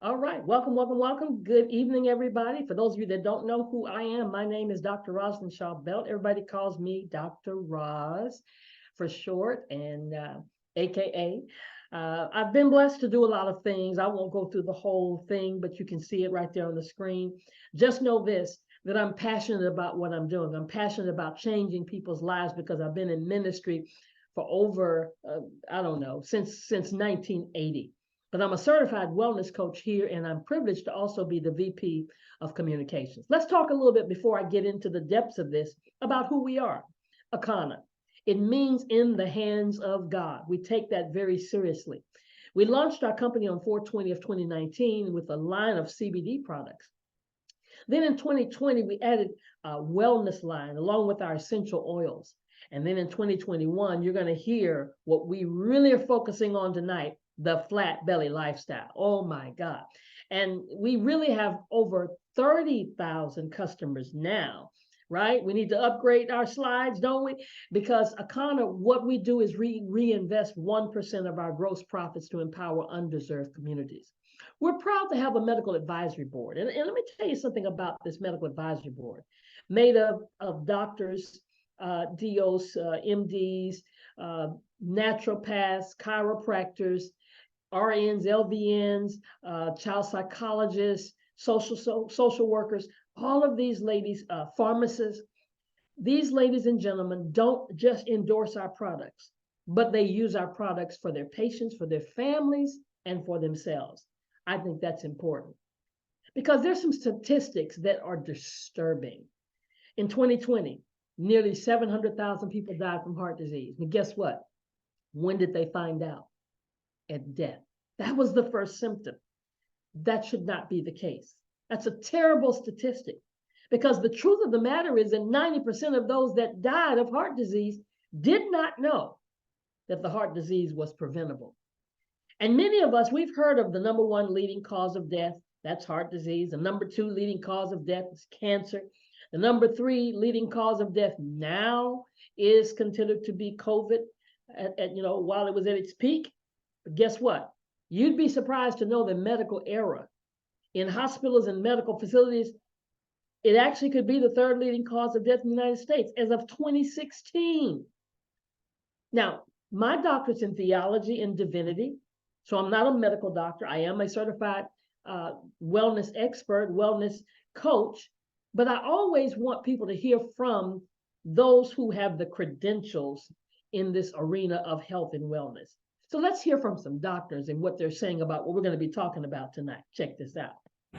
All right. Welcome, welcome, welcome. Good evening, everybody. For those of you that don't know who I am, my name is Dr. Rosalind Shaw Belt. Everybody calls me Dr. Roz for short, and AKA. I've been blessed to do a lot of things. I won't go through the whole thing, but you can see it right there on the screen. Just know this, that I'm passionate about what I'm doing. I'm passionate about changing people's lives because I've been in ministry for over, I don't know, since 1980. But I'm a certified wellness coach here, and I'm privileged to also be the VP of communications. Let's talk a little bit before I get into the depths of this about who we are. Akana. It means in the hands of God. We take that very seriously. We launched our company on 4/20 of 2019 with a line of CBD products. Then in 2020, we added a wellness line along with our essential oils. And then in 2021, you're going to hear what we really are focusing on tonight, the flat belly lifestyle. Oh my God. And we really have over 30,000 customers now, right? We need to upgrade our slides, don't we? Because Akana, what we do is reinvest 1% of our gross profits to empower undeserved communities. We're proud to have a medical advisory board. And let me tell you something about this medical advisory board, made of doctors, DOs, MDs, naturopaths, chiropractors, RNs, LVNs, child psychologists, social workers, all of these ladies, pharmacists. These ladies and gentlemen don't just endorse our products, but they use our products for their patients, for their families, and for themselves. I think that's important because there's some statistics that are disturbing. In 2020, nearly 700,000 people died from heart disease. And guess what? When did they find out? At death. That was the first symptom. That should not be the case. That's a terrible statistic because the truth of the matter is that 90% of those that died of heart disease did not know that the heart disease was preventable. And many of us, we've heard of the number one leading cause of death, that's heart disease. The number two leading cause of death is cancer. The number three leading cause of death now is considered to be COVID, while it was at its peak. But guess what? You'd be surprised to know the medical era in hospitals and medical facilities, it actually could be the third leading cause of death in the United States as of 2016. Now, my doctorate's in theology and divinity, so I'm not a medical doctor. I am a certified wellness expert, wellness coach, but I always want people to hear from those who have the credentials in this arena of health and wellness. So let's hear from some doctors and what they're saying about what we're going to be talking about tonight. Check this out.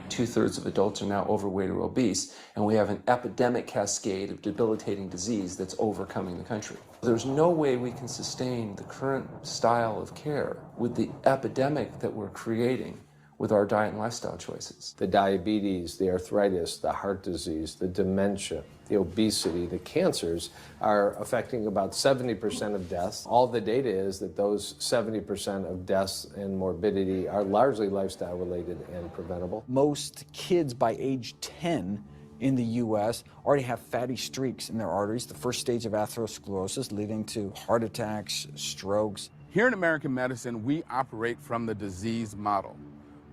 2/3 of adults are now overweight or obese, and we have an epidemic cascade of debilitating disease that's overcoming the country. There's no way we can sustain the current style of care with the epidemic that we're creating with our diet and lifestyle choices. The diabetes, the arthritis, the heart disease, the dementia, the obesity, the cancers are affecting about 70% of deaths. All the data is that those 70% of deaths and morbidity are largely lifestyle related and preventable. Most kids by age 10 in the U.S. already have fatty streaks in their arteries, the first stage of atherosclerosis leading to heart attacks, strokes. Here in American medicine, we operate from the disease model.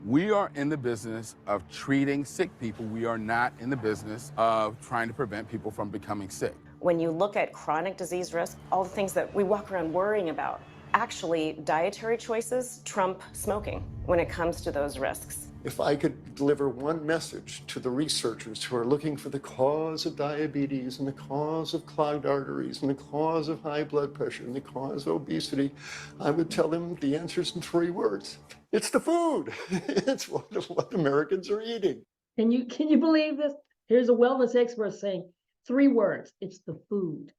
We are in the business of treating sick people. We are not in the business of trying to prevent people from becoming sick. When you look at chronic disease risk, all the things that we walk around worrying about, actually dietary choices trump smoking when it comes to those risks. If I could deliver one message to the researchers who are looking for the cause of diabetes and the cause of clogged arteries and the cause of high blood pressure and the cause of obesity, I would tell them the answer's in 3 words. It's the food. It's what Americans are eating. Can you believe this? Here's a wellness expert saying 3 words. It's the food.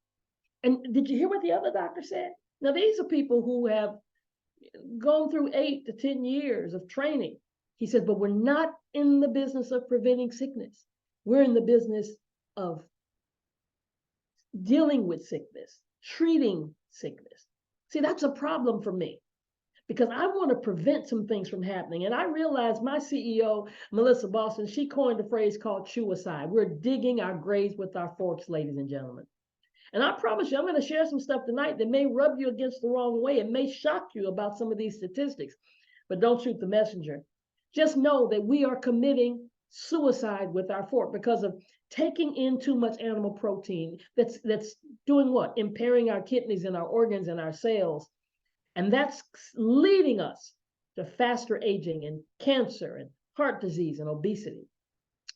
And did you hear what the other doctor said? Now, these are people who have gone through 8 to 10 years of training. He said, but we're not in the business of preventing sickness. We're in the business of dealing with sickness, treating sickness. See, that's a problem for me because I want to prevent some things from happening. And I realized my CEO, Melissa Boston, she coined a phrase called chewicide. We're digging our graves with our forks, ladies and gentlemen. And I promise you, I'm going to share some stuff tonight that may rub you against the wrong way. It may shock you about some of these statistics, but don't shoot the messenger. just know that we are committing suicide with our fork because of taking in too much animal protein that's doing what? Impairing our kidneys and our organs and our cells. And that's leading us to faster aging and cancer and heart disease and obesity.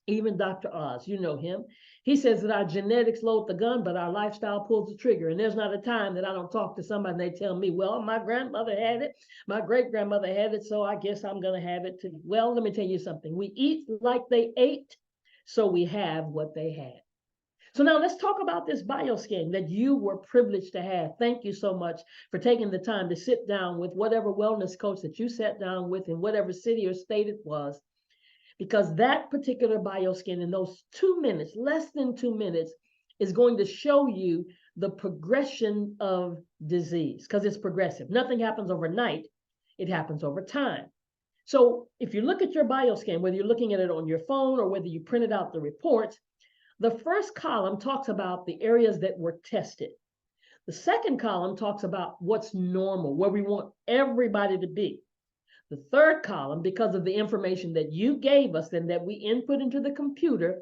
Even Dr. Oz, you know him. He says that our genetics load the gun, but our lifestyle pulls the trigger. And there's not a time that I don't talk to somebody and they tell me, well, my grandmother had it, my great-grandmother had it, so I guess I'm going to have it too. Well, let me tell you something. We eat like they ate, so we have what they had. So now let's talk about this bioscan that you were privileged to have. Thank you so much for taking the time to sit down with whatever wellness coach that you sat down with in whatever city or state it was, because that particular bioscan in those 2 minutes, less than 2 minutes, is going to show you the progression of disease, because it's progressive. Nothing happens overnight, it happens over time. So if you look at your bioscan, whether you're looking at it on your phone or whether you printed out the reports, the first column talks about the areas that were tested. The second column talks about what's normal, where we want everybody to be. The third column, because of the information that you gave us and that we input into the computer,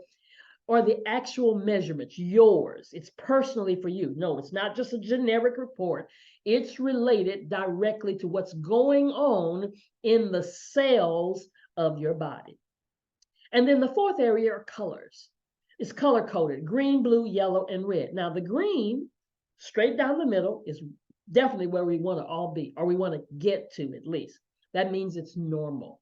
are the actual measurements, yours. It's personally for you. No, it's not just a generic report. It's related directly to what's going on in the cells of your body. And then the fourth area are colors. It's color-coded, green, blue, yellow, and red. Now, the green, straight down the middle, is definitely where we want to all be, or we want to get to at least. That means it's normal.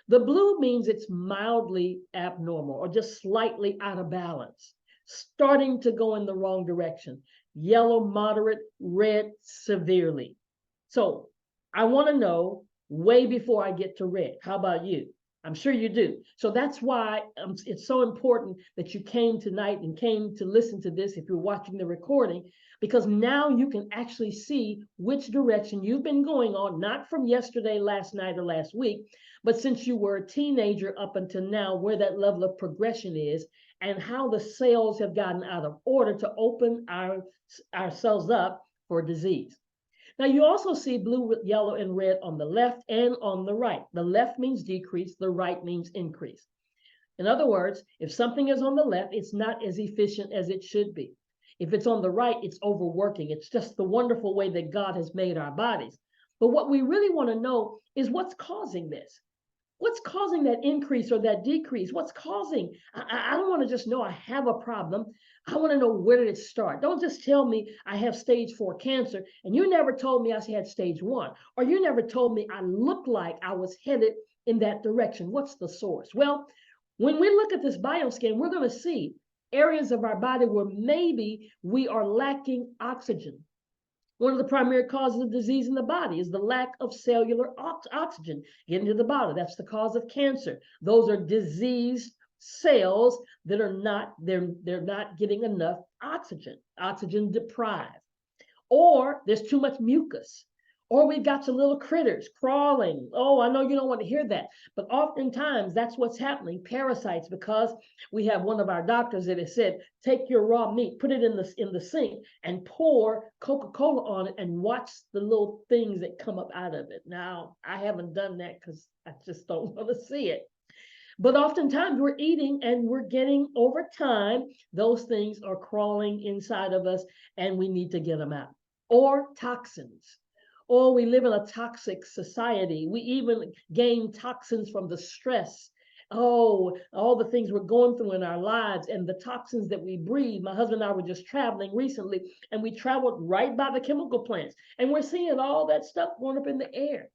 The blue means it's mildly abnormal or just slightly out of balance, starting to go in the wrong direction. Yellow, moderate, red, severely. So I want to know way before I get to red. How about you? I'm sure you do. So that's why it's so important that you came tonight and came to listen to this if you're watching the recording, because now you can actually see which direction you've been going on, not from yesterday, last night, or last week, but since you were a teenager up until now, where that level of progression is and how the cells have gotten out of order to open our cells up for disease. Now, you also see blue, yellow, and red on the left and on the right. The left means decrease, the right means increase. In other words, if something is on the left, it's not as efficient as it should be. If it's on the right, it's overworking. It's just the wonderful way that God has made our bodies. But what we really want to know is what's causing this. What's causing that increase or that decrease? What's causing? I don't want to just know I have a problem. I want to know, where did it start? Don't just tell me I have stage 4 cancer and you never told me I had stage 1, or you never told me I looked like I was headed in that direction. What's the source? Well, when we look at this bioscan, we're going to see areas of our body where maybe we are lacking oxygen. One of the primary causes of disease in the body is the lack of cellular oxygen getting to the body. That's the cause of cancer. Those are diseased cells that are not, they're not getting enough oxygen deprived. Or there's too much mucus. Or we've got some little critters crawling. Oh, I know you don't want to hear that, but oftentimes that's what's happening, parasites, because we have one of our doctors that has said, take your raw meat, put it in the sink and pour Coca-Cola on it and watch the little things that come up out of it. Now, I haven't done that because I just don't want to see it. But oftentimes we're eating and we're getting, over time, those things are crawling inside of us and we need to get them out. Or toxins. Or we live in a toxic society. We even gain toxins from the stress. Oh, all the things we're going through in our lives and the toxins that we breathe. My husband and I were just traveling recently, and we traveled right by the chemical plants. And we're seeing all that stuff going up in the air.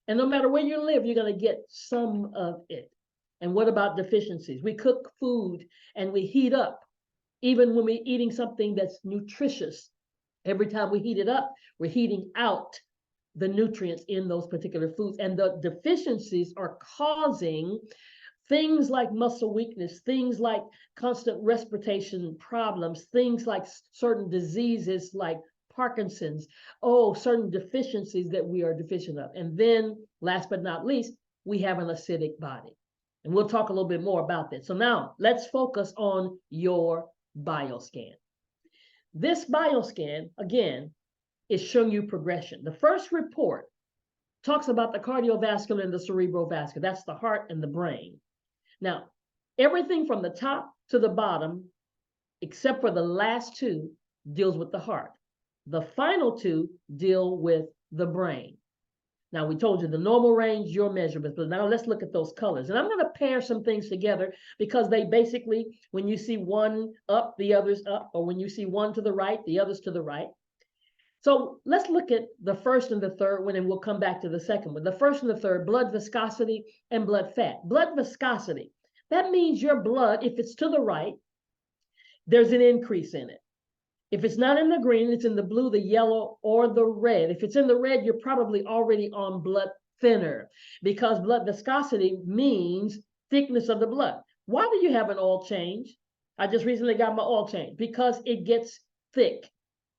And no matter where you live, you're going to get some of it. And what about deficiencies? We cook food and we heat up, even when we're eating something that's nutritious. Every time we heat it up, we're heating out the nutrients in those particular foods. And the deficiencies are causing things like muscle weakness, things like constant respiration problems, things like certain diseases like Parkinson's, certain deficiencies that we are deficient of. And then last but not least, we have an acidic body. And we'll talk a little bit more about that. So now let's focus on your bioscan. This bioscan, again, is showing you progression. The first report talks about the cardiovascular and the cerebrovascular. That's the heart and the brain. Now, everything from the top to the bottom, except for the last two, deals with the heart. The final two deal with the brain. Now, we told you the normal range, your measurements, but now let's look at those colors. And I'm going to pair some things together because they basically, when you see one up, the other's up, or when you see one to the right, the other's to the right. So let's look at the first and the third one, and we'll come back to the second one. The first and the third, blood viscosity and blood fat. Blood viscosity, that means your blood, if it's to the right, there's an increase in it. If it's not in the green, it's in the blue, the yellow, or the red. If it's in the red, you're probably already on blood thinner, because blood viscosity means thickness of the blood. Why do you have an oil change? I just recently got my oil change because it gets thick,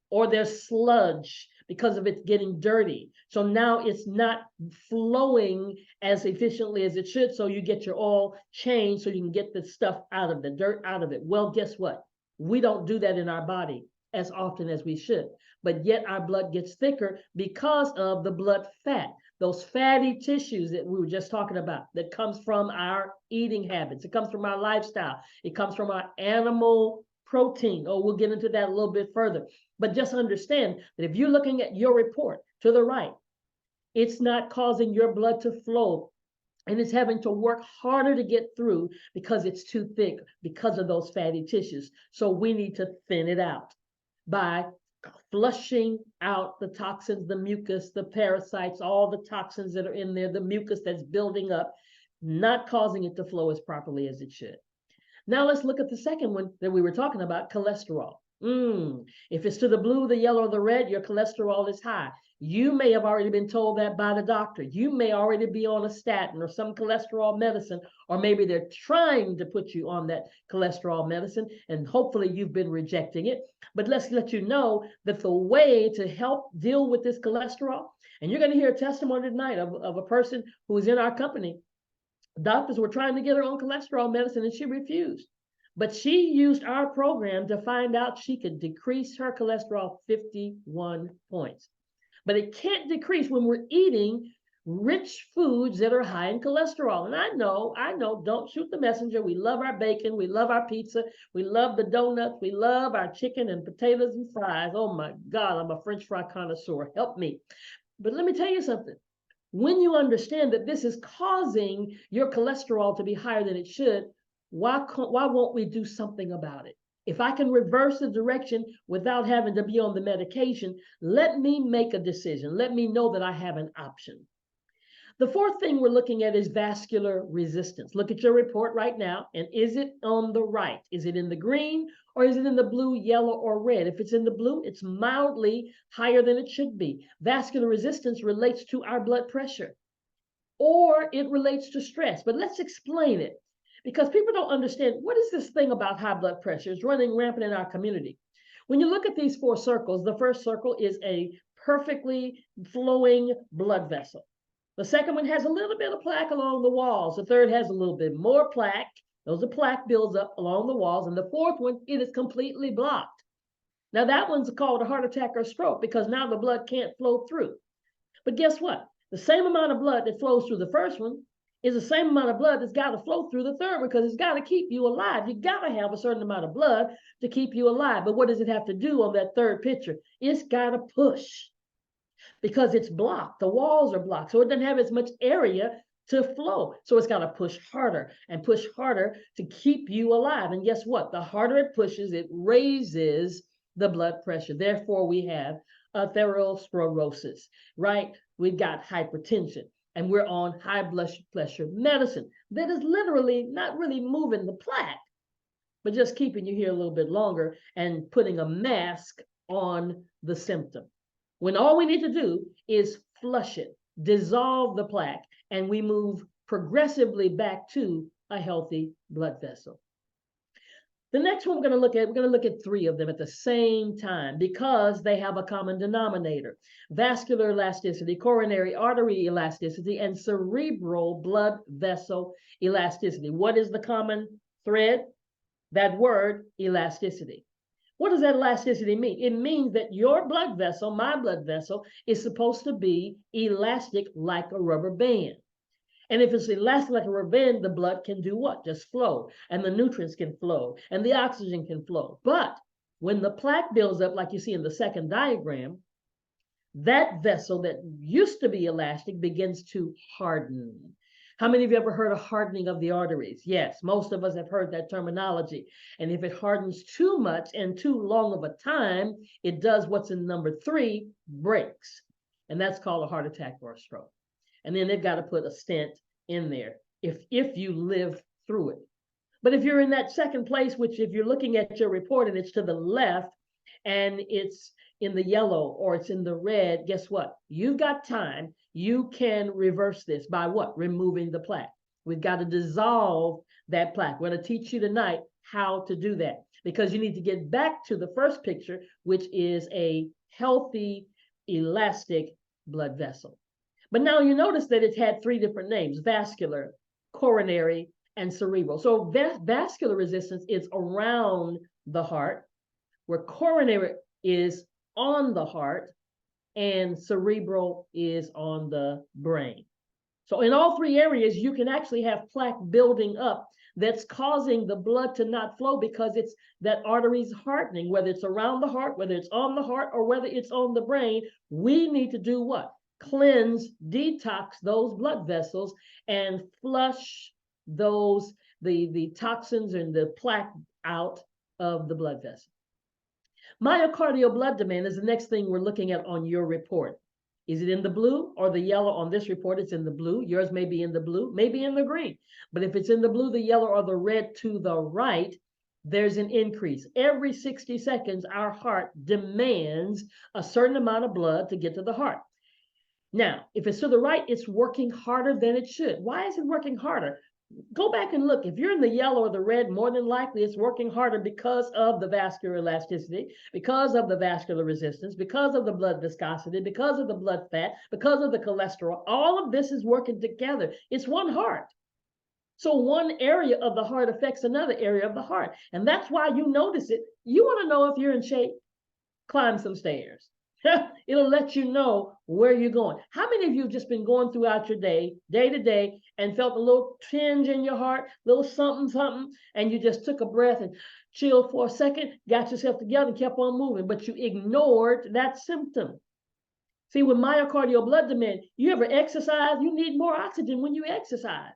or there's sludge because of it getting dirty. So now it's not flowing as efficiently as it should. So you get your oil changed so you can get the stuff out of the dirt out of it. Well, guess what? We don't do that in our body as often as we should, but yet our blood gets thicker because of the blood fat, those fatty tissues that we were just talking about, that comes from our eating habits. It comes from our lifestyle. It comes from our animal protein. Oh, we'll get into that a little bit further, but just understand that if you're looking at your report to the right, it's not causing your blood to flow, and it's having to work harder to get through because it's too thick because of those fatty tissues. So we need to thin it out by flushing out the toxins, the mucus, the parasites, all the toxins that are in there, the mucus that's building up, not causing it to flow as properly as it should. Now let's look at the second one that we were talking about, cholesterol. If it's to the blue, the yellow, or the red, your cholesterol is high. You may have already been told that by the doctor. You may already be on a statin or some cholesterol medicine, or maybe they're trying to put you on that cholesterol medicine, and hopefully you've been rejecting it. But let's let you know that the way to help deal with this cholesterol, and you're going to hear a testimony tonight of a person who is in our company. Doctors were trying to get her on cholesterol medicine and she refused. But she used our program to find out she could decrease her cholesterol 51 points. But it can't decrease when we're eating rich foods that are high in cholesterol. And I know, don't shoot the messenger. We love our bacon. We love our pizza. We love the donuts. We love our chicken and potatoes and fries. Oh my God, I'm a French fry connoisseur. Help me. But let me tell you something. When you understand that this is causing your cholesterol to be higher than it should, why won't we do something about it? If I can reverse the direction without having to be on the medication, let me make a decision. Let me know that I have an option. The fourth thing we're looking at is vascular resistance. Look at your report right now, and is it on the right? Is it in the green, or is it in the blue, yellow, or red? If it's in the blue, it's mildly higher than it should be. Vascular resistance relates to our blood pressure, or it relates to stress. But let's explain it, because people don't understand, what is this thing about high blood pressure? It's running rampant in our community. When you look at these four circles, the first circle is a perfectly flowing blood vessel. The second one has a little bit of plaque along the walls. The third has a little bit more plaque. Those are plaque builds up along the walls. And the fourth one, it is completely blocked. Now that one's called a heart attack or stroke because now the blood can't flow through. But guess what? The same amount of blood that flows through the first one is the same amount of blood that's got to flow through the third one, because it's got to keep you alive. You got to have a certain amount of blood to keep you alive. But what does it have to do on that third picture? It's got to push, because it's blocked. The walls are blocked, so it doesn't have as much area to flow. So it's got to push harder and push harder to keep you alive. And guess what? The harder it pushes, it raises the blood pressure. Therefore, we have atherosclerosis, right? We've got hypertension, and we're on high blood pressure medicine that is literally not really moving the plaque, but just keeping you here a little bit longer and putting a mask on the symptom. When all we need to do is flush it, dissolve the plaque, and we move progressively back to a healthy blood vessel. The next one we're going to look at three of them at the same time because they have a common denominator: vascular elasticity, coronary artery elasticity, and cerebral blood vessel elasticity. What is the common thread? That word, elasticity. What does that elasticity mean? It means that your blood vessel, my blood vessel, is supposed to be elastic like a rubber band. And if it's elastic like a rubber band, the blood can do what? Just flow, and the nutrients can flow, and the oxygen can flow. But when the plaque builds up, like you see in the second diagram, that vessel that used to be elastic begins to harden. How many of you ever heard of hardening of the arteries? Yes, most of us have heard that terminology. And if it hardens too much and too long of a time, it does what's in number 3, breaks. And that's called a heart attack or a stroke. And then they've got to put a stent in there if you live through it. But if you're in that second place, which if you're looking at your report and it's to the left and it's in the yellow or it's in the red, guess what? You've got time. You can reverse this by what? Removing the plaque. We've got to dissolve that plaque. We're going to teach you tonight how to do that, because you need to get back to the first picture, which is a healthy, elastic blood vessel. But now you notice that it had 3 different names: vascular, coronary, and cerebral. So vascular resistance is around the heart, where coronary is on the heart, and cerebral is on the brain. So in all 3 areas, you can actually have plaque building up that's causing the blood to not flow because it's that artery's hardening, whether it's around the heart, whether it's on the heart, or whether it's on the brain. We need to do what? Cleanse, detox those blood vessels and flush those, the toxins and the plaque out of the blood vessel. Myocardial blood demand is the next thing we're looking at on your report. Is it in the blue or the yellow? On this report, it's in the blue. Yours may be in the blue, maybe in the green. But if it's in the blue, the yellow, or the red to the right, there's an increase. Every 60 seconds, our heart demands a certain amount of blood to get to the heart. Now, if it's to the right, it's working harder than it should. Why is it working harder? Go back and look. If you're in the yellow or the red, more than likely it's working harder because of the vascular elasticity, because of the vascular resistance, because of the blood viscosity, because of the blood fat, because of the cholesterol. All of this is working together. It's one heart. So one area of the heart affects another area of the heart. And that's why you notice it. You want to know if you're in shape? Climb some stairs. It'll let you know where you're going. How many of you have just been going throughout your day to day, and felt a little twinge in your heart, little something, something, and you just took a breath and chilled for a second, got yourself together and kept on moving, but you ignored that symptom? See, with myocardial blood demand, you ever exercise? You need more oxygen when you exercise.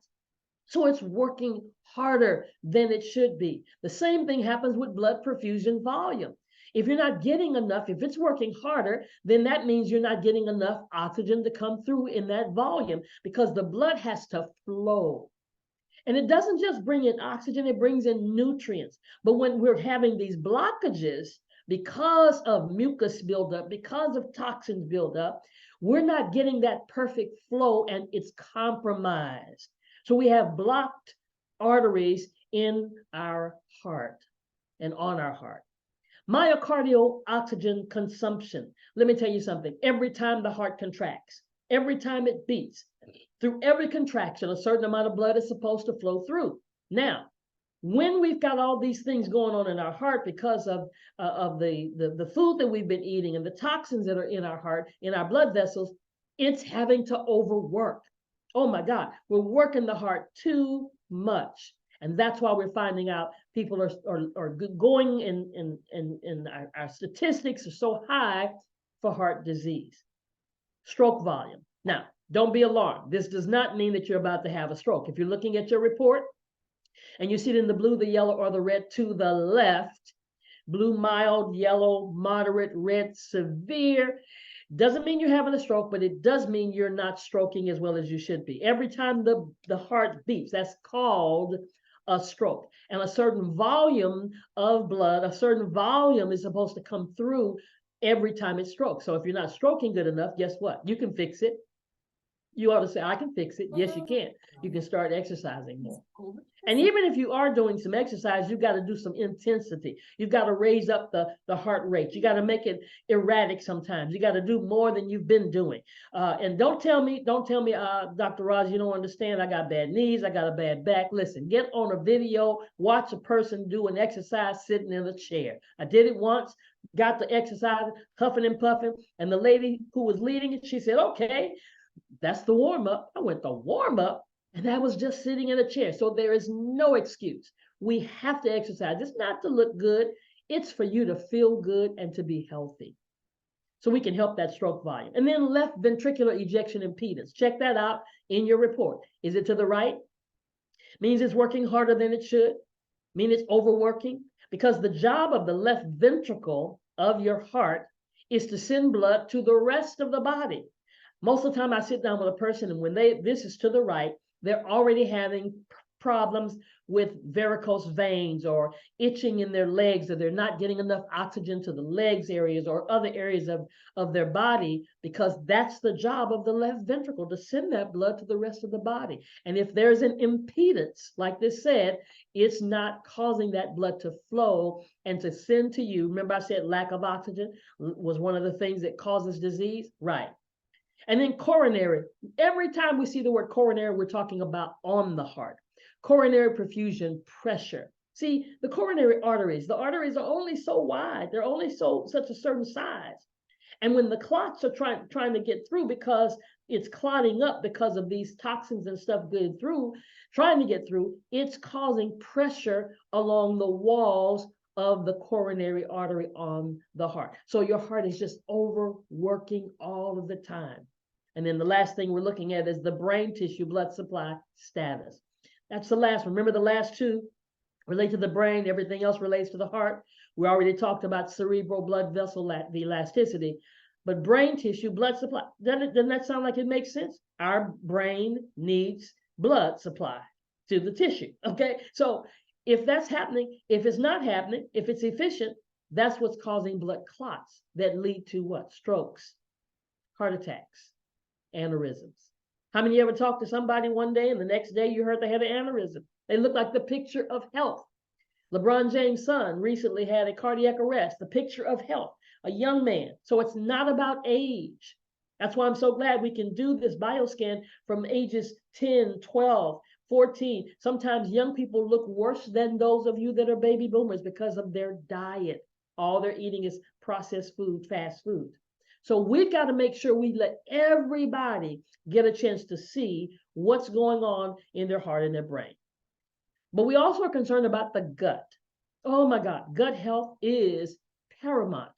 So it's working harder than it should be. The same thing happens with blood perfusion volume. If you're not getting enough, if it's working harder, then that means you're not getting enough oxygen to come through in that volume, because the blood has to flow. And it doesn't just bring in oxygen, it brings in nutrients. But when we're having these blockages because of mucus buildup, because of toxins buildup, we're not getting that perfect flow, and it's compromised. So we have blocked arteries in our heart and on our heart. Myocardial oxygen consumption. Let me tell you something. Every time the heart contracts, every time it beats, through every contraction, a certain amount of blood is supposed to flow through. Now, when we've got all these things going on in our heart because of the food that we've been eating and the toxins that are in our heart, in our blood vessels, it's having to overwork. Oh my God, we're working the heart too much. And that's why we're finding out people are going in our statistics are so high for heart disease. Stroke volume. Now, don't be alarmed. This does not mean that you're about to have a stroke. If you're looking at your report and you see it in the blue, the yellow, or the red to the left, blue mild, yellow moderate, red severe, doesn't mean you're having a stroke, but it does mean you're not stroking as well as you should be. Every time the heart beats, that's called a stroke. And a certain volume of blood, a certain volume is supposed to come through every time it strokes. So if you're not stroking good enough, guess what? You can fix it. You ought to say, I can fix it. Yes, you can. You can start exercising more. And even if you are doing some exercise, you've got to do some intensity. You've got to raise up the heart rate. You got to make it erratic sometimes. You got to do more than you've been doing. And don't tell me, Dr. Roz, you don't understand. I got bad knees. I got a bad back. Listen, get on a video, watch a person do an exercise sitting in a chair. I did it once, got the exercise, huffing and puffing. And the lady who was leading it, she said, okay, that's the warm up. I went to warm up. And that was just sitting in a chair. So there is no excuse. We have to exercise. It's not to look good. It's for you to feel good and to be healthy. So we can help that stroke volume. And then left ventricular ejection impedance. Check that out in your report. Is it to the right? Means it's working harder than it should. Mean it's overworking. Because the job of the left ventricle of your heart is to send blood to the rest of the body. Most of the time I sit down with a person and when this is to the right, they're already having problems with varicose veins or itching in their legs, or they're not getting enough oxygen to the legs areas or other areas of their body, because that's the job of the left ventricle, to send that blood to the rest of the body. And if there's an impedance, like this said, it's not causing that blood to flow and to send to you. Remember I said lack of oxygen was one of the things that causes disease? Right. And then coronary. Every time we see the word coronary, we're talking about on the heart. Coronary perfusion, pressure. See, the coronary arteries, the arteries are only so wide. They're only such a certain size. And when the clots are trying to get through, because it's clotting up because of these toxins and stuff trying to get through, it's causing pressure along the walls of the coronary artery on the heart. So your heart is just overworking all of the time. And then the last thing we're looking at is the brain tissue blood supply status. That's the last one. Remember the last two relate to the brain. Everything else relates to the heart. We already talked about cerebral blood vessel, the elasticity. But brain tissue blood supply, doesn't that sound like it makes sense? Our brain needs blood supply to the tissue, okay? So if that's happening, if it's not happening, if it's efficient, that's what's causing blood clots that lead to what? Strokes, heart attacks, aneurysms. How many of you ever talked to somebody one day and the next day you heard they had an aneurysm? They look like the picture of health. LeBron James' son recently had a cardiac arrest, the picture of health, a young man. So it's not about age. That's why I'm so glad we can do this bioscan from ages 10, 12, 14. Sometimes young people look worse than those of you that are baby boomers because of their diet. All they're eating is processed food, fast food. So we've got to make sure we let everybody get a chance to see what's going on in their heart and their brain. But we also are concerned about the gut. Oh my God, gut health is paramount,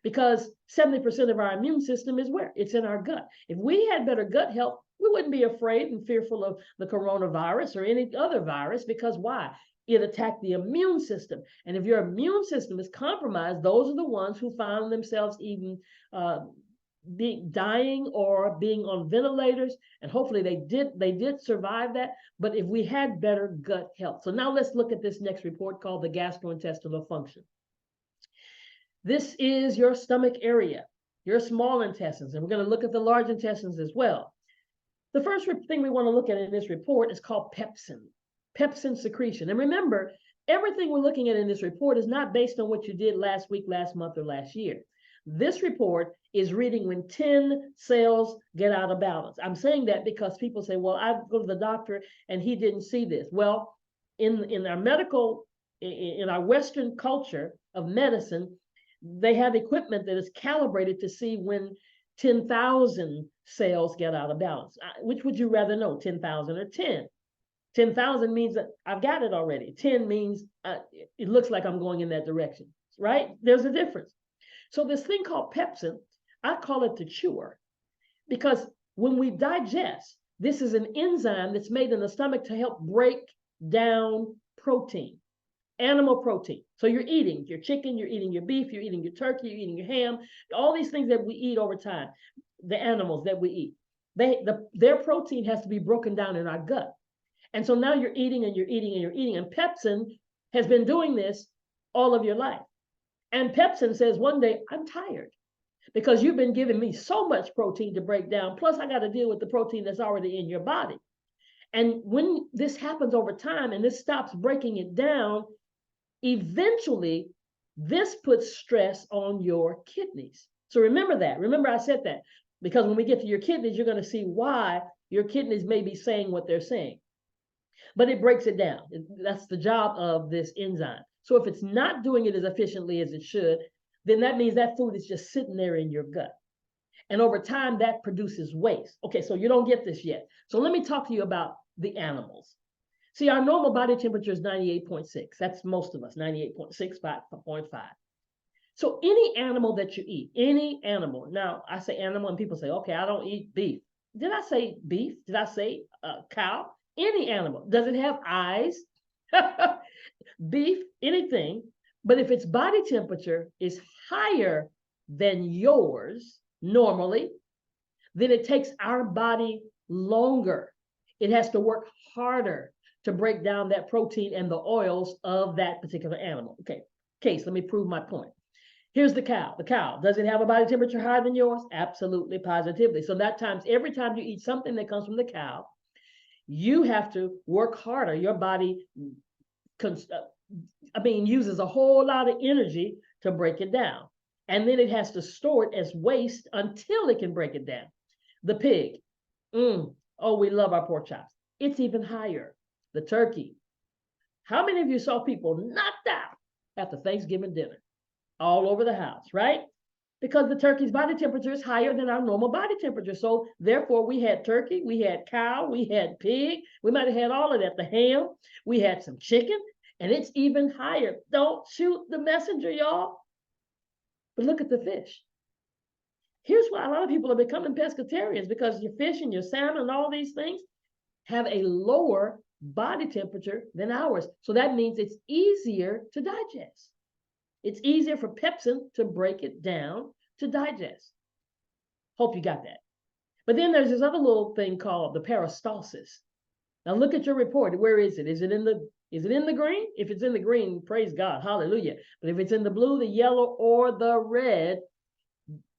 because 70% of our immune system is where? It's in our gut. If we had better gut health, we wouldn't be afraid and fearful of the coronavirus or any other virus, because why? It attacked the immune system. And if your immune system is compromised, those are the ones who found themselves even dying or being on ventilators. And hopefully they did survive that. But if we had better gut health. So now let's look at this next report called the gastrointestinal function. This is your stomach area, your small intestines, and we're going to look at the large intestines as well. The first thing we want to look at in this report is called pepsin secretion. And remember, everything we're looking at in this report is not based on what you did last week, last month, or last year. This report is reading when 10 cells get out of balance. I'm saying that because people say, well, I go to the doctor and he didn't see this. Well, in our Western culture of medicine, they have equipment that is calibrated to see when 10,000 cells get out of balance. Which would you rather know, 10,000 or 10? 10,000 means that I've got it already. 10 means it looks like I'm going in that direction, right? There's a difference. So this thing called pepsin, I call it the chewer, because when we digest, this is an enzyme that's made in the stomach to help break down protein, animal protein. So you're eating your chicken, you're eating your beef, you're eating your turkey, you're eating your ham, all these things that we eat over time, the animals that we eat, their protein has to be broken down in our gut. And so now you're eating and you're eating and you're eating. And pepsin has been doing this all of your life. And pepsin says one day, I'm tired. because you've been giving me so much protein to break down. Plus, I got to deal with the protein that's already in your body. And when this happens over time and this stops breaking it down, eventually this puts stress on your kidneys. So remember that. Remember I said that, because when we get to your kidneys, you're going to see why your kidneys may be saying what they're saying. But it breaks it down. That's the job of this enzyme. So if it's not doing it as efficiently as it should, then that means that food is just sitting there in your gut. And over time, that produces waste. Okay, so you don't get this yet. So let me talk to you about the animals. See, our normal body temperature is 98.6. That's most of us, 98.6, 5.5. So any animal that you eat, any animal. Now, I say animal and people say, okay, I don't eat beef. Did I say beef? Did I say cow? Any animal. Does it have eyes? Beef, anything. But if its body temperature is higher than yours normally, then it takes our body longer. It has to work harder to break down that protein and the oils of that particular animal. Okay, case, let me prove my point. Here's the cow. The cow, does it have a body temperature higher than yours? Absolutely, positively. So that times, every time you eat something that comes from the cow, you have to work harder. Your body, uses a whole lot of energy to break it down. And then it has to store it as waste until it can break it down. The pig, oh, we love our pork chops. It's even higher. The turkey. How many of you saw people knocked out after Thanksgiving dinner? All over the house, right? Because the turkey's body temperature is higher than our normal body temperature. So therefore, we had turkey, we had cow, we had pig. We might have had all of that. The ham, we had some chicken, and it's even higher. Don't shoot the messenger, y'all. But look at the fish. Here's why a lot of people are becoming pescatarians, because your fish and your salmon and all these things have a lower body temperature than ours. So that means it's easier to digest. It's easier for pepsin to break it down to digest. Hope you got that. But then there's this other little thing called the peristalsis. Now look at your report. Where is it? Is it in the green? If it's in the green, praise God, hallelujah. But if it's in the blue, the yellow, or the red,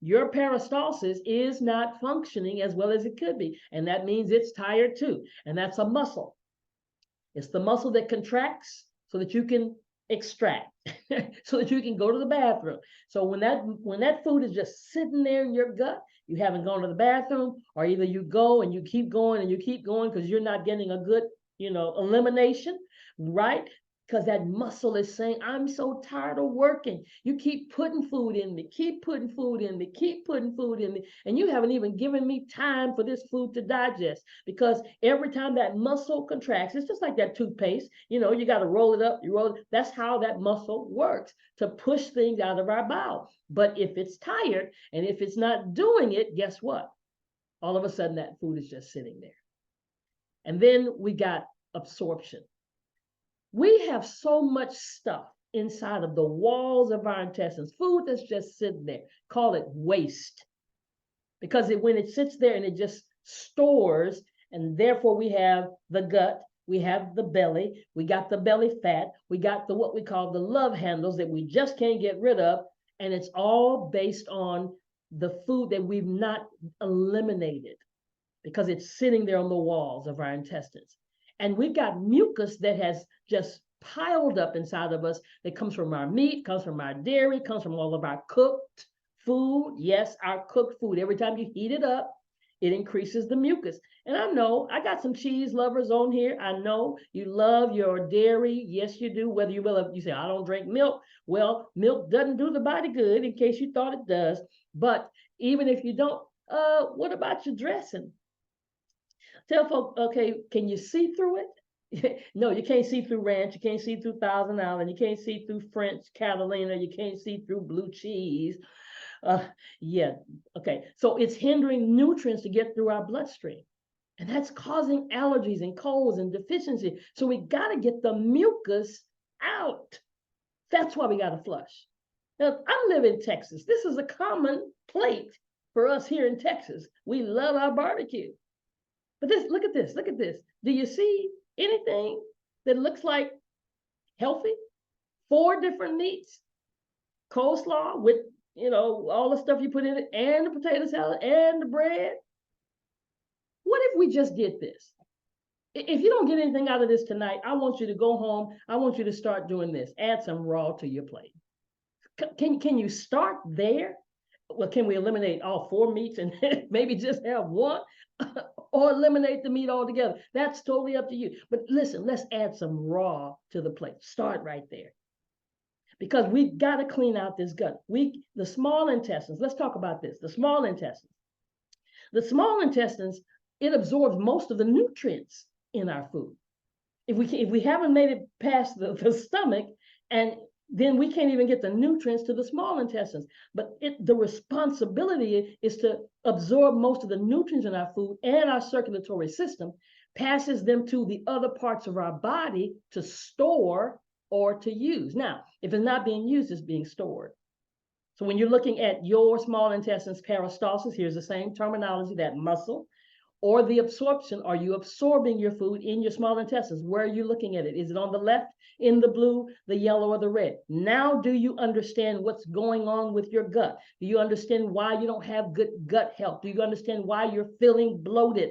your peristalsis is not functioning as well as it could be. And that means it's tired too. And that's a muscle. It's the muscle that contracts so that you can extract, so that you can go to the bathroom. So when that food is just sitting there in your gut, you haven't gone to the bathroom, or either you go and you keep going and you keep going because you're not getting a good, elimination, right? Because that muscle is saying, I'm so tired of working. You keep putting food in me, keep putting food in me, keep putting food in me. And you haven't even given me time for this food to digest, because every time that muscle contracts, it's just like that toothpaste. You got to roll it up, you roll it. That's how that muscle works, to push things out of our bowel. But if it's tired and if it's not doing it, guess what? All of a sudden that food is just sitting there. And then we got absorption. We have so much stuff inside of the walls of our intestines, food that's just sitting there. Call it waste. Because when it sits there and it just stores, and therefore we have the gut, we have the belly, we got the belly fat, we got what we call the love handles that we just can't get rid of, and it's all based on the food that we've not eliminated, because it's sitting there on the walls of our intestines. And we've got mucus that has just piled up inside of us, that comes from our meat, comes from our dairy, comes from all of our cooked food. Yes, our cooked food. Every time you heat it up, it increases the mucus. And I know I got some cheese lovers on here. I know you love your dairy. Yes, you do. Whether you say, I don't drink milk. Well, milk doesn't do the body good, in case you thought it does. But even if you don't, what about your dressing? Tell folks, okay, can you see through it? No, you can't see through ranch. You can't see through Thousand Island. You can't see through French Catalina. You can't see through blue cheese. Yeah, okay. So it's hindering nutrients to get through our bloodstream. And that's causing allergies and colds and deficiency. So we got to get the mucus out. That's why we got to flush. Now, I live in Texas. This is a common plate for us here in Texas. We love our barbecue. But look at this. Do you see anything that looks like healthy? 4 different meats, coleslaw with, all the stuff you put in it, and the potato salad, and the bread. What if we just did this? If you don't get anything out of this tonight, I want you to go home. I want you to start doing this. Add some raw to your plate. Can you start there? Well, can we eliminate all 4 meats and maybe just have one? Or eliminate the meat altogether? That's totally up to you. But listen, let's add some raw to the plate. Start right there. Because we've got to clean out this gut. The small intestines, let's talk about this. The small intestines. The small intestines, it absorbs most of the nutrients in our food. If we haven't made it past the stomach, and then we can't even get the nutrients to the small intestines. But the responsibility is to absorb most of the nutrients in our food, and our circulatory system passes them to the other parts of our body to store or to use. Now, if it's not being used, it's being stored. So when you're looking at your small intestines peristalsis, here's the same terminology, that muscle, or the absorption. Are you absorbing your food in your small intestines? Where are you looking at it? Is it on the left, in the blue, the yellow, or the red? Now, do you understand what's going on with your gut? Do you understand why you don't have good gut health? Do you understand why you're feeling bloated?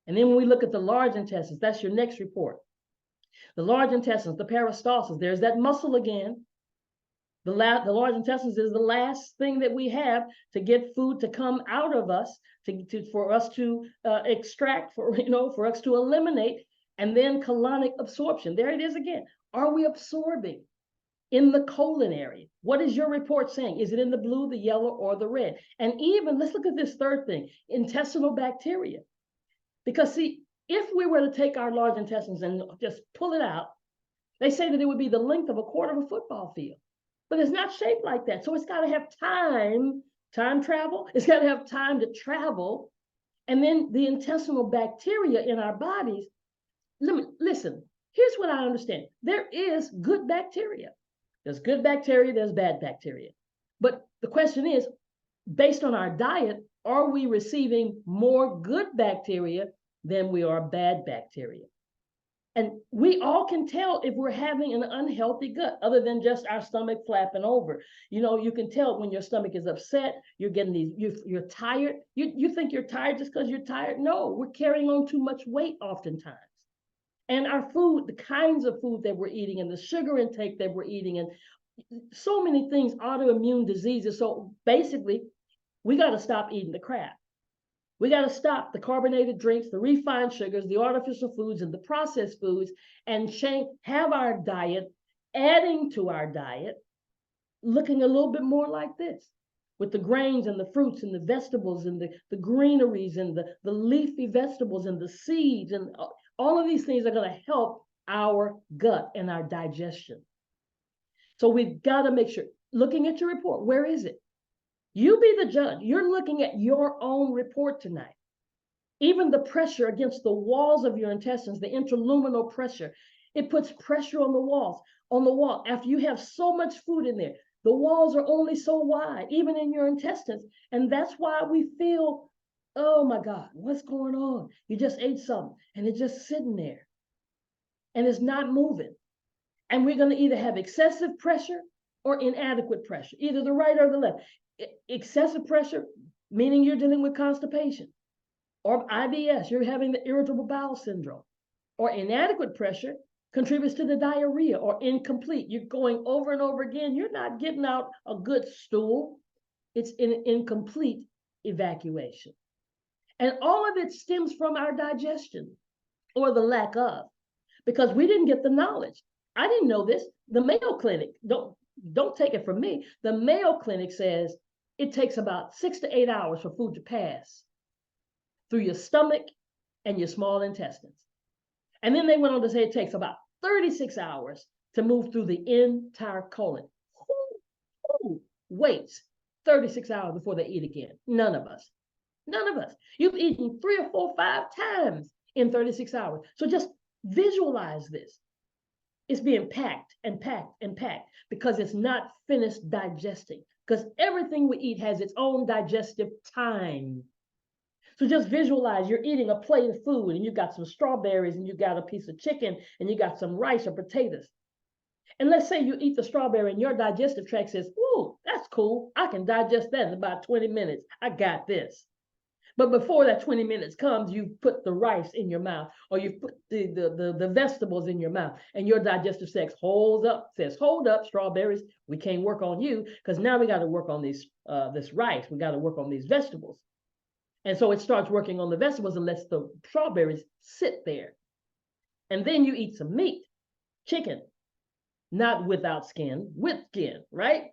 And then when we look at the large intestines, that's your next report. The large intestines, the peristalsis, there's that muscle again. The large intestines is the last thing that we have to get food to come out of us, for us to extract, for us to eliminate, and then colonic absorption. There it is again. Are we absorbing in the colon area? What is your report saying? Is it in the blue, the yellow, or the red? And even, let's look at this third thing, intestinal bacteria. Because see, if we were to take our large intestines and just pull it out, they say that it would be the length of a quarter of a football field. But it's not shaped like that. So it's got to have time travel. It's got to have time to travel. And then the intestinal bacteria in our bodies, listen, here's what I understand. There is good bacteria. There's good bacteria, there's bad bacteria. But the question is, based on our diet, are we receiving more good bacteria than we are bad bacteria? And we all can tell if we're having an unhealthy gut, other than just our stomach flapping over. You can tell when your stomach is upset, you're getting you're tired. You think you're tired just because you're tired? No, we're carrying on too much weight oftentimes. And our food, the kinds of food that we're eating, and the sugar intake that we're eating, and so many things, autoimmune diseases. So basically, we got to stop eating the crap. We got to stop the carbonated drinks, the refined sugars, the artificial foods, and the processed foods, and have our diet, adding to our diet, looking a little bit more like this, with the grains and the fruits and the vegetables and the greeneries and the leafy vegetables and the seeds, and all of these things are going to help our gut and our digestion. So we've got to make sure, looking at your report, where is it? You be the judge. You're looking at your own report tonight. Even the pressure against the walls of your intestines, the interluminal pressure, it puts pressure on the walls. On the wall, after you have so much food in there, the walls are only so wide, even in your intestines. And that's why we feel, oh my God, what's going on? You just ate something and it's just sitting there and it's not moving. And we're going to either have excessive pressure or inadequate pressure, either the right or the left. Excessive pressure, meaning you're dealing with constipation, or IBS, you're having the irritable bowel syndrome, or inadequate pressure contributes to the diarrhea, or incomplete. You're going over and over again. You're not getting out a good stool. It's an incomplete evacuation. And all of it stems from our digestion, or the lack of, because we didn't get the knowledge. I didn't know this. The Mayo Clinic, don't take it from me. The Mayo Clinic says it takes about 6 to 8 hours for food to pass through your stomach and your small intestines. And then they went on to say it takes about 36 hours to move through the entire colon. Who waits 36 hours before they eat again? None of us. None of us. You've eaten 3 or 4, 5 times in 36 hours. So just visualize this. It's being packed and packed and packed because it's not finished digesting. Because everything we eat has its own digestive time. So just visualize you're eating a plate of food and you got some strawberries and you got a piece of chicken and you got some rice or potatoes. And let's say you eat the strawberry and your digestive tract says, ooh, that's cool. I can digest that in about 20 minutes. I got this. But before that 20 minutes comes, you put the rice in your mouth, or you put the vegetables in your mouth, and your digestive says, hold up, strawberries, we can't work on you, because now we got to work on this rice. We got to work on these vegetables. And so it starts working on the vegetables and lets the strawberries sit there. And then you eat some meat, chicken, not without skin, with skin, right?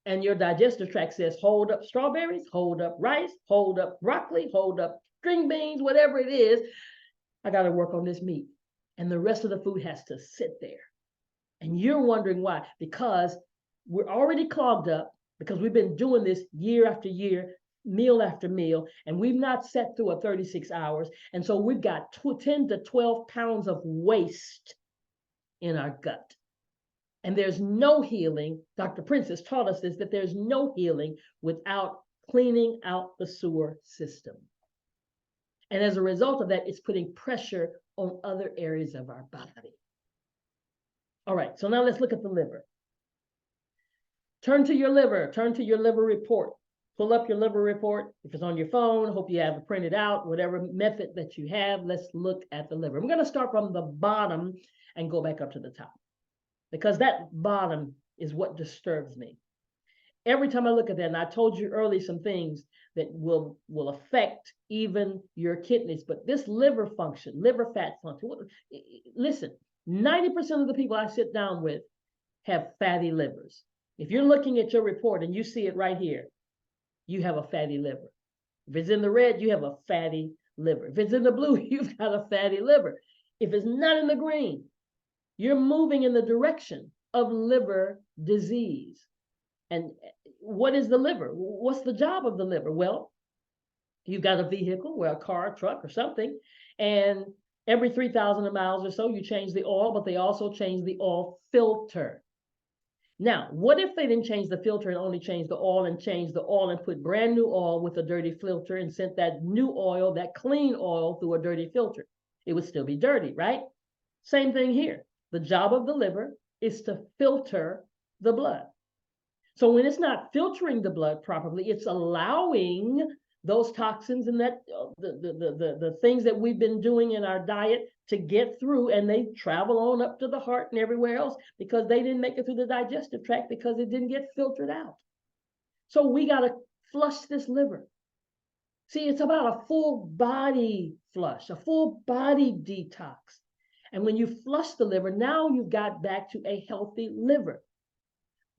And your digestive tract says, hold up strawberries, hold up rice, hold up broccoli, hold up string beans, whatever it is. I got to work on this meat. And the rest of the food has to sit there. And you're wondering why? Because we're already clogged up, because we've been doing this year after year, meal after meal, and we've not sat through a 36 hours. And so we've got 10 to 12 pounds of waste in our gut. And there's no healing. Dr. Prince has taught us this, that there's no healing without cleaning out the sewer system. And as a result of that, it's putting pressure on other areas of our body. All right, so now let's look at the liver. Turn to your liver report. Pull up your liver report. If it's on your phone, hope you have it printed out, whatever method that you have, let's look at the liver. I'm going to start from the bottom and go back up to the top, because that bottom is what disturbs me. Every time I look at that, and I told you earlier some things that will affect even your kidneys, but this liver function, liver fat function, listen, 90% of the people I sit down with have fatty livers. If you're looking at your report and you see it right here, you have a fatty liver. If it's in the red, you have a fatty liver. If it's in the blue, you've got a fatty liver. If it's not in the green, you're moving in the direction of liver disease. And what is the liver? What's the job of the liver? Well, you've got a vehicle, well, a car, a truck, or something, and every 3,000 miles or so, you change the oil, but they also change the oil filter. Now, what if they didn't change the filter and only change the oil and put brand new oil with a dirty filter and sent that new oil, that clean oil, through a dirty filter? It would still be dirty, right? Same thing here. The job of the liver is to filter the blood. So when it's not filtering the blood properly, it's allowing those toxins and that the things that we've been doing in our diet to get through, and they travel on up to the heart and everywhere else, because they didn't make it through the digestive tract because it didn't get filtered out. So we got to flush this liver. See, it's about a full body flush, a full body detox. And when you flush the liver, now you've got back to a healthy liver.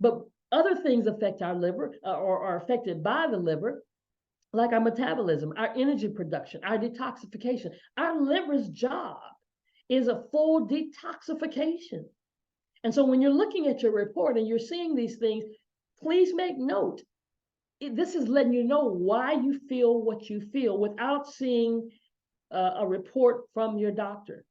But other things affect our liver, or are affected by the liver, like our metabolism, our energy production, our detoxification. Our liver's job is a full detoxification. And so when you're looking at your report and you're seeing these things, please make note. This is letting you know why you feel what you feel without seeing a report from your doctor.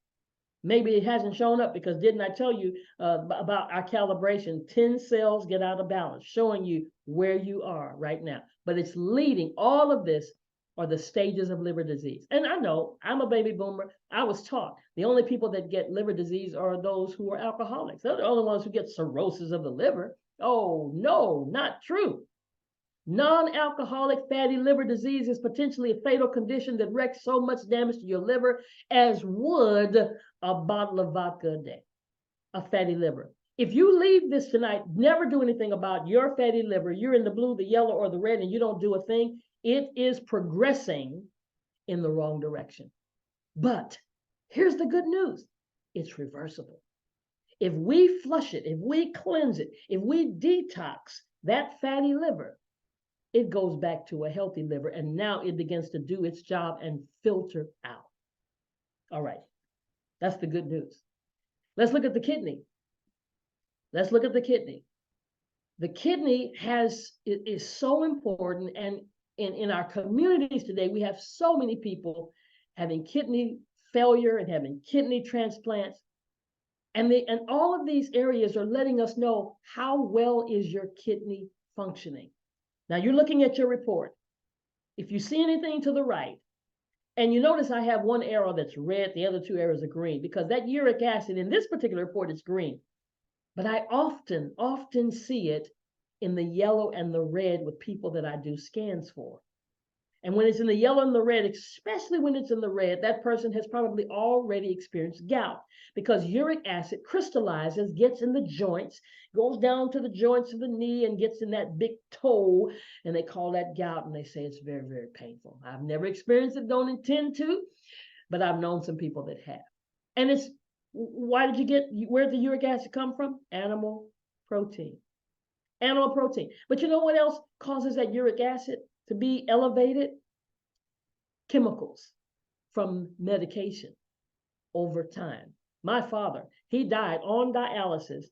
Maybe it hasn't shown up because didn't I tell you about our calibration? 10 cells get out of balance, showing you where you are right now. But it's leading, all of this are the stages of liver disease. And I know, I'm a baby boomer. I was taught the only people that get liver disease are those who are alcoholics. They're the only ones who get cirrhosis of the liver. Oh, no, not true. Non-alcoholic fatty liver disease is potentially a fatal condition that wreaks so much damage to your liver as would a bottle of vodka a day, a fatty liver. If you leave this tonight, never do anything about your fatty liver, you're in the blue, the yellow, or the red, and you don't do a thing, it is progressing in the wrong direction. But here's the good news. It's reversible. If we flush it, if we cleanse it, if we detox that fatty liver, it goes back to a healthy liver, and now it begins to do its job and filter out. All right, that's the good news. Let's look at the kidney. Let's look at the kidney. The kidney is so important, and in our communities today, we have so many people having kidney failure and having kidney transplants. And all of these areas are letting us know how well is your kidney functioning. Now you're looking at your report. If you see anything to the right, and you notice I have one arrow that's red, the other two arrows are green, because that uric acid in this particular report is green. But I often see it in the yellow and the red with people that I do scans for. And when it's in the yellow and the red, especially when it's in the red, that person has probably already experienced gout because uric acid crystallizes, gets in the joints, goes down to the joints of the knee and gets in that big toe. And they call that gout and they say it's very, very painful. I've never experienced it, don't intend to, but I've known some people that have. And it's, where did the uric acid come from? Animal protein. Animal protein. But you know what else causes that uric acid to be elevated? Chemicals from medication over time. My father, he died on dialysis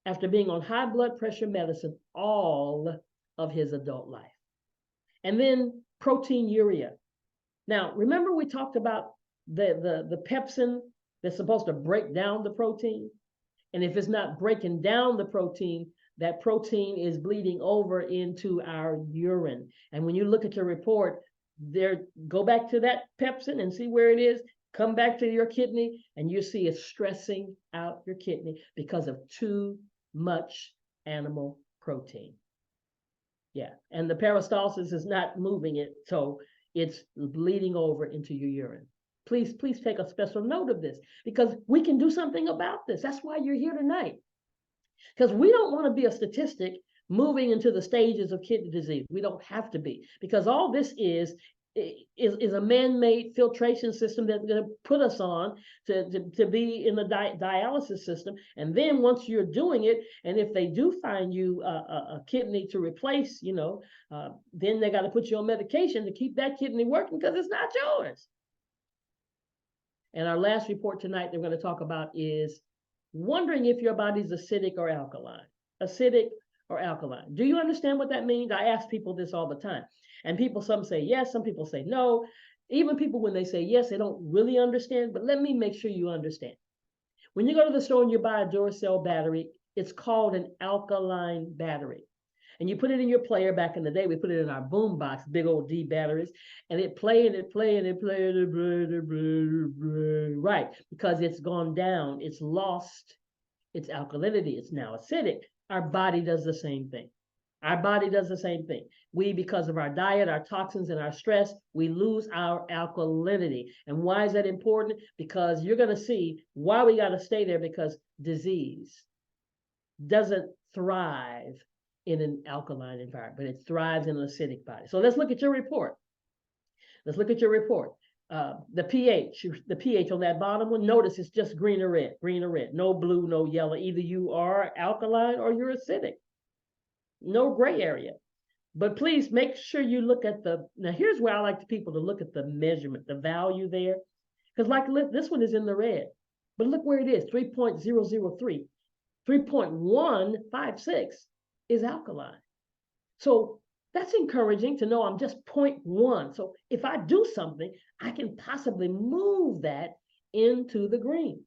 after being on high blood pressure medicine all of his adult life. And then proteinuria. Now, remember we talked about the pepsin that's supposed to break down the protein? And if it's not breaking down the protein, that protein is bleeding over into our urine. And when you look at your report, go back to that pepsin and see where it is, come back to your kidney, and you see it's stressing out your kidney because of too much animal protein. Yeah, and the peristalsis is not moving it, so it's bleeding over into your urine. Please take a special note of this because we can do something about this. That's why you're here tonight. Because we don't want to be a statistic moving into the stages of kidney disease. We don't have to be, because all this is a man-made filtration system that's going to put us on to be in the dialysis system. And then once you're doing it, and if they do find you a kidney to replace, then they got to put you on medication to keep that kidney working because it's not yours. And our last report tonight that we're going to talk about is wondering if your body's acidic or alkaline. Acidic or alkaline. Do you understand what that means? I ask people this all the time. And some say yes, some people say no. Even people, when they say yes, they don't really understand, but let me make sure you understand. When you go to the store and you buy a Duracell battery, it's called an alkaline battery. And you put it in your player. Back in the day, we put it in our boom box, big old D batteries, and it play and it play and it play and it play, right, because it's gone down, it's lost its alkalinity, it's now acidic. Our body does the same thing. Our body does the same thing. We, because of our diet, our toxins, and our stress, we lose our alkalinity. And why is that important? Because you're going to see why we got to stay there, because disease doesn't thrive in an alkaline environment, but it thrives in an acidic body. So let's look at your report. Let's look at your report. The pH on that bottom one, notice it's just green or red, no blue, no yellow. Either you are alkaline or you're acidic. No gray area. But please make sure you look at now here's where I like people to look at the measurement, the value there. Because like this one is in the red, but look where it is, 3.003. 3.156 is alkaline. So that's encouraging to know I'm just 0.1. So if I do something, I can possibly move that into the green.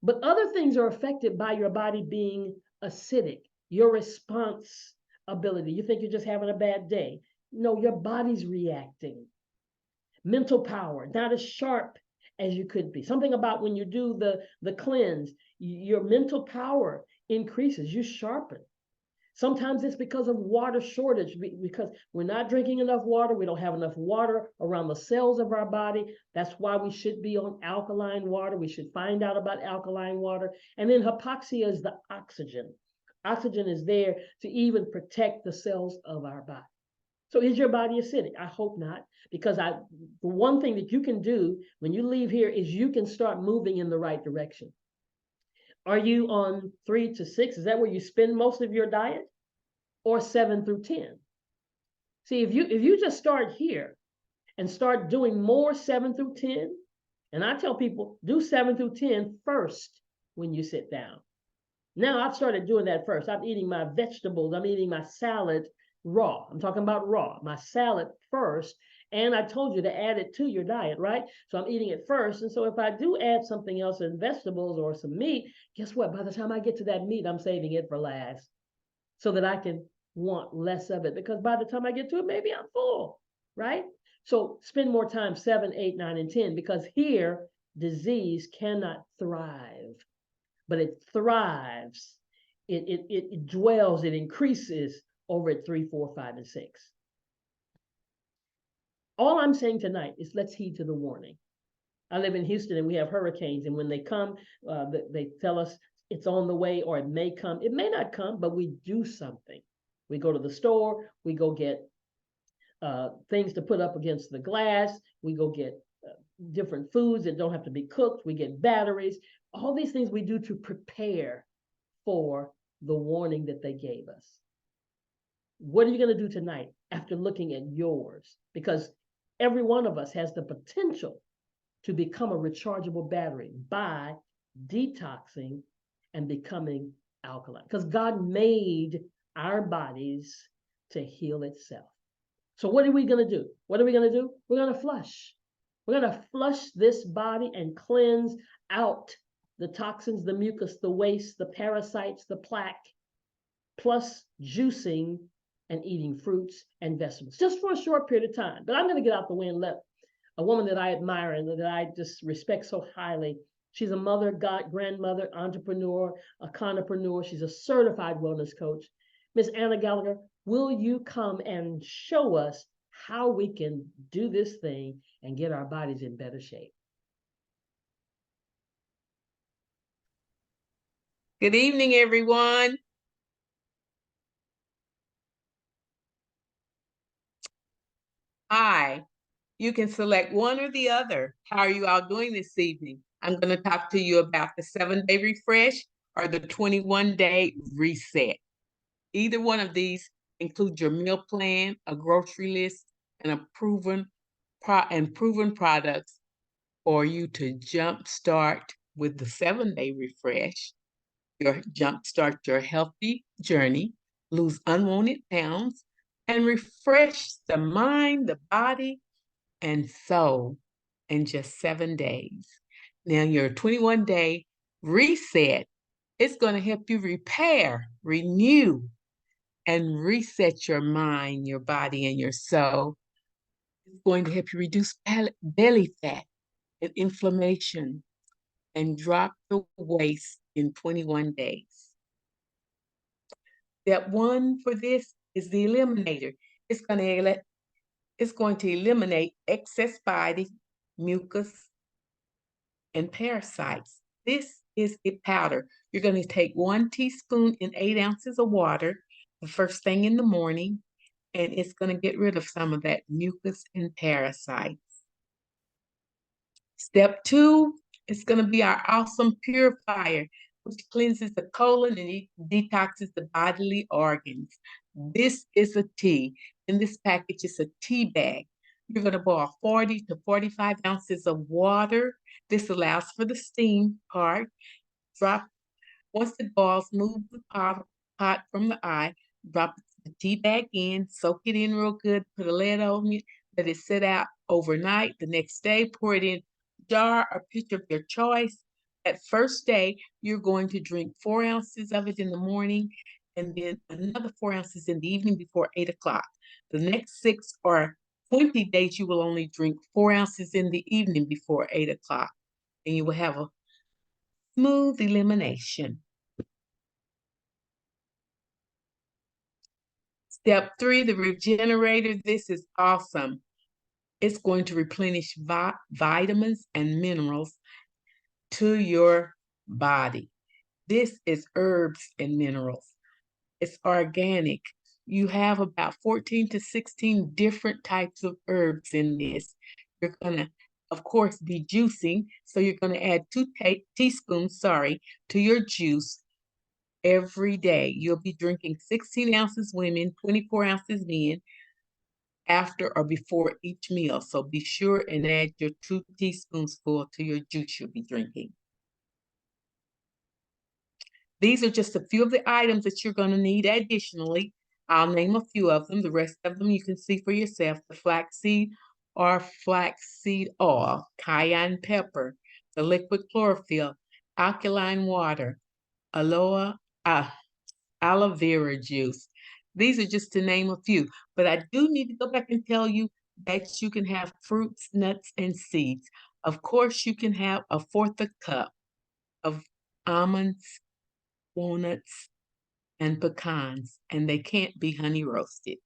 But other things are affected by your body being acidic. Your response ability. You think you're just having a bad day. No, your body's reacting. Mental power, not as sharp as you could be. Something about when you do the cleanse, your mental power increases, you sharpen. Sometimes it's because of water shortage, because we're not drinking enough water. We don't have enough water around the cells of our body. That's why we should be on alkaline water. We should find out about alkaline water. And then hypoxia is the oxygen. Oxygen is there to even protect the cells of our body. So is your body acidic? I hope not, because the one thing that you can do when you leave here is you can start moving in the right direction. Are you on 3 to 6? Is that where you spend most of your diet? Or 7 through 10? See, if you just start here and start doing more 7 through 10, and I tell people, do 7 through 10 first when you sit down. Now I've started doing that first. I'm eating my vegetables. I'm eating my salad raw. I'm talking about raw. My salad first. And I told you to add it to your diet, right? So I'm eating it first. And so if I do add something else in vegetables or some meat, guess what? By the time I get to that meat, I'm saving it for last so that I can want less of it. Because by the time I get to it, maybe I'm full, right? So spend more time 7, 8, 9, and 10, because here disease cannot thrive, but it thrives. It dwells, it increases over at 3, 4, 5, and 6. All I'm saying tonight is let's heed to the warning. I live in Houston and we have hurricanes, and when they come, they tell us it's on the way or it may come. It may not come, but we do something. We go to the store, we go get things to put up against the glass, we go get different foods that don't have to be cooked, we get batteries, all these things we do to prepare for the warning that they gave us. What are you going to do tonight after looking at yours? Because every one of us has the potential to become a rechargeable battery by detoxing and becoming alkaline. Because God made our bodies to heal itself. So what are we going to do? What are we going to do? We're going to flush. We're going to flush this body and cleanse out the toxins, the mucus, the waste, the parasites, the plaque, plus juicing and eating fruits and vegetables, just for a short period of time. But I'm going to get out the way and let a woman that I admire and that I just respect so highly. She's a mother, grandmother, entrepreneur, a conopreneur. She's a certified wellness coach. Miss Anna Gallagher, will you come and show us how we can do this thing and get our bodies in better shape? Good evening, everyone. Hi. You can select one or the other. How are you all doing this evening? I'm going to talk to you about the 7-day refresh or the 21-day reset. Either one of these includes your meal plan, a grocery list, and a proven products for you to jumpstart with the 7-day refresh. Your jumpstart your healthy journey, lose unwanted pounds, and refresh the mind, the body, and soul in just 7 days. Now, your 21-day reset is going to help you repair, renew, and reset your mind, your body, and your soul. It's going to help you reduce belly fat and inflammation and drop the waist in 21 days. Step 1 for this is the eliminator. It's going to eliminate excess body, mucus, and parasites. This is a powder. You're going to take 1 teaspoon in 8 ounces of water the first thing in the morning, and it's going to get rid of some of that mucus and parasites. Step 2 is going to be our awesome purifier, which cleanses the colon and detoxes the bodily organs. This is a tea. In this package, it's a tea bag. You're going to boil 40 to 45 ounces of water. This allows for the steam part. Once it boils, move the pot from the eye, drop the tea bag in, soak it in real good, put a lid on it, let it sit out overnight. The next day, pour it in a jar or pitcher of your choice. That first day, you're going to drink 4 ounces of it in the morning and then another 4 ounces in the evening before 8 o'clock. The next 6 or 20 days, you will only drink 4 ounces in the evening before 8 o'clock, and you will have a smooth elimination. Step 3, the regenerator. This is awesome. It's going to replenish vitamins and minerals to your body. This is herbs and minerals. It's organic. You have about 14 to 16 different types of herbs in this. You're going to, of course, be juicing. So you're going to add 2 teaspoons, to your juice every day. You'll be drinking 16 ounces women, 24 ounces men, after or before each meal. So be sure and add your 2 teaspoons full to your juice you'll be drinking. These are just a few of the items that you're going to need additionally. I'll name a few of them. The rest of them you can see for yourself. The flaxseed or flaxseed oil, cayenne pepper, the liquid chlorophyll, alkaline water, aloe vera juice. These are just to name a few, but I do need to go back and tell you that you can have fruits, nuts, and seeds. Of course, you can have 1/4 cup of almonds, walnuts, and pecans, and they can't be honey roasted.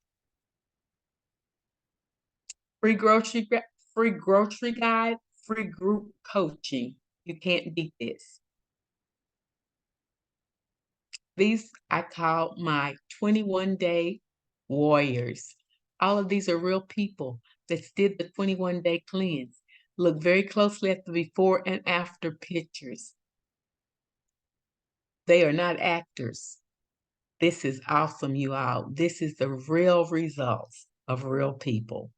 Free grocery, free grocery guide, free group coaching. You can't beat this. These I call my 21-day warriors. All of these are real people that did the 21-day cleanse. Look very closely at the before and after pictures. They are not actors. This is awesome, you all. This is the real results of real people.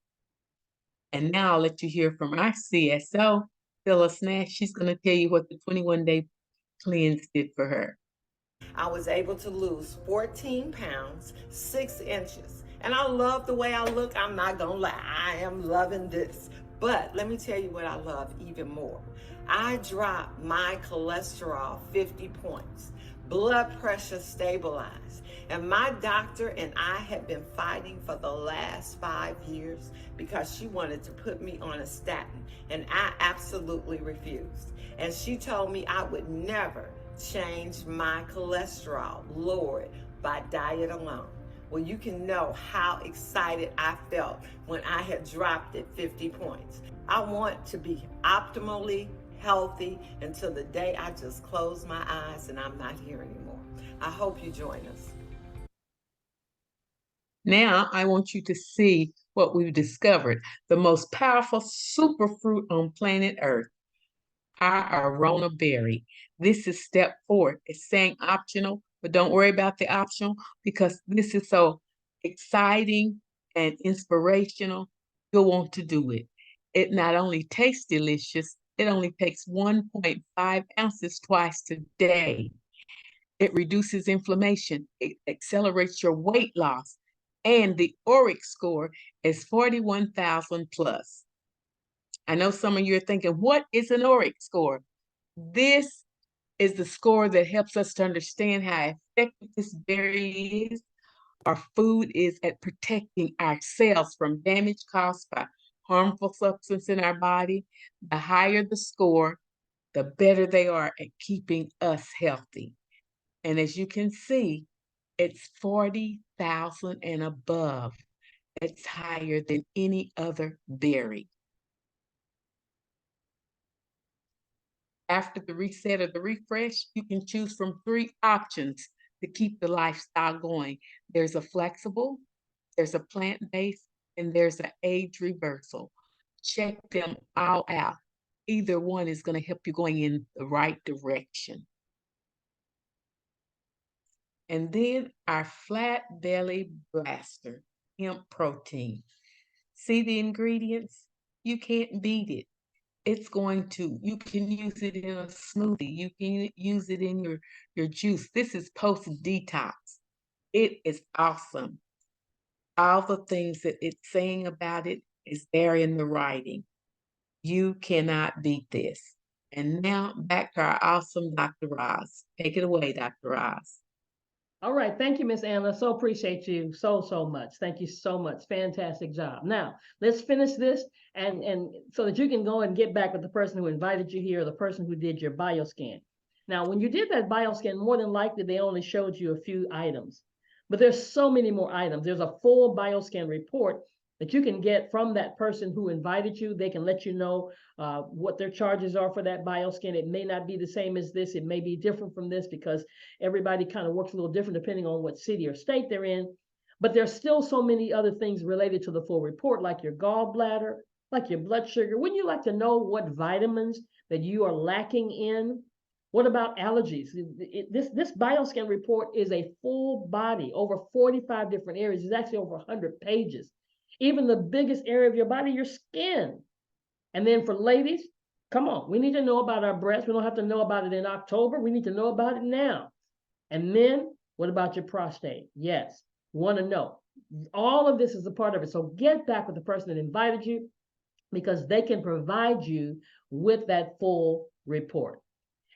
And now I'll let you hear from our CSO, Phyllis Nash. She's going to tell you what the 21-day cleanse did for her. I was able to lose 14 pounds, 6 inches. And I love the way I look. I'm not gonna lie, I am loving this. But let me tell you what I love even more. I dropped my cholesterol 50 points, blood pressure stabilized. And my doctor and I had been fighting for the last 5 years because she wanted to put me on a statin, and I absolutely refused. And she told me I would never change my cholesterol, lower it by diet alone. Well, you can know how excited I felt when I had dropped it 50 points. I want to be optimally healthy until the day I just close my eyes and I'm not here anymore. I hope you join us. Now I want you to see what we've discovered. The most powerful superfruit on planet Earth, our Arona berry. This is step 4. It's saying optional, but don't worry about the optional because this is so exciting and inspirational. You'll want to do it. It not only tastes delicious, it only takes 1.5 ounces twice a day. It reduces inflammation. It accelerates your weight loss. And the ORIC score is 41,000 plus. I know some of you are thinking, what is an ORIC score? This is the score that helps us to understand how effective this berry is. Our food is at protecting our cells from damage caused by harmful substance in our body. The higher the score, the better they are at keeping us healthy. And as you can see, it's 40,000 and above. It's higher than any other berry. After the reset or the refresh, you can choose from 3 options to keep the lifestyle going. There's a flexible, there's a plant-based, and there's an age reversal. Check them all out. Either one is going to help you going in the right direction. And then our flat belly blaster, hemp protein. See the ingredients? You can't beat it. It's going to, you can use it in a smoothie. You can use it in your juice. This is post-detox. It is awesome. All the things that it's saying about it is there in the writing. You cannot beat this. And now back to our awesome Dr. Roz. Take it away, Dr. Roz. All right. Thank you, Miss Anna. So appreciate you so much. Thank you so much. Fantastic job. Now, let's finish this and so that you can go and get back with the person who invited you here, or the person who did your bioscan. Now, when you did that bioscan, more than likely, they only showed you a few items. But there's so many more items. There's a full bioscan report that you can get from that person who invited you. They can let you know what their charges are for that bioscan. It may not be the same as this. It may be different from this because everybody kind of works a little different depending on what city or state they're in. But there's still so many other things related to the full report, like your gallbladder, like your blood sugar. Wouldn't you like to know what vitamins that you are lacking in? What about allergies? This bioscan report is a full body, over 45 different areas. It's actually over 100 pages. Even the biggest area of your body, your skin. And then for ladies, come on, we need to know about our breasts. We don't have to know about it in October. We need to know about it now. And men, what about your prostate? Yes, want to know. All of this is a part of it. So get back with the person that invited you because they can provide you with that full report.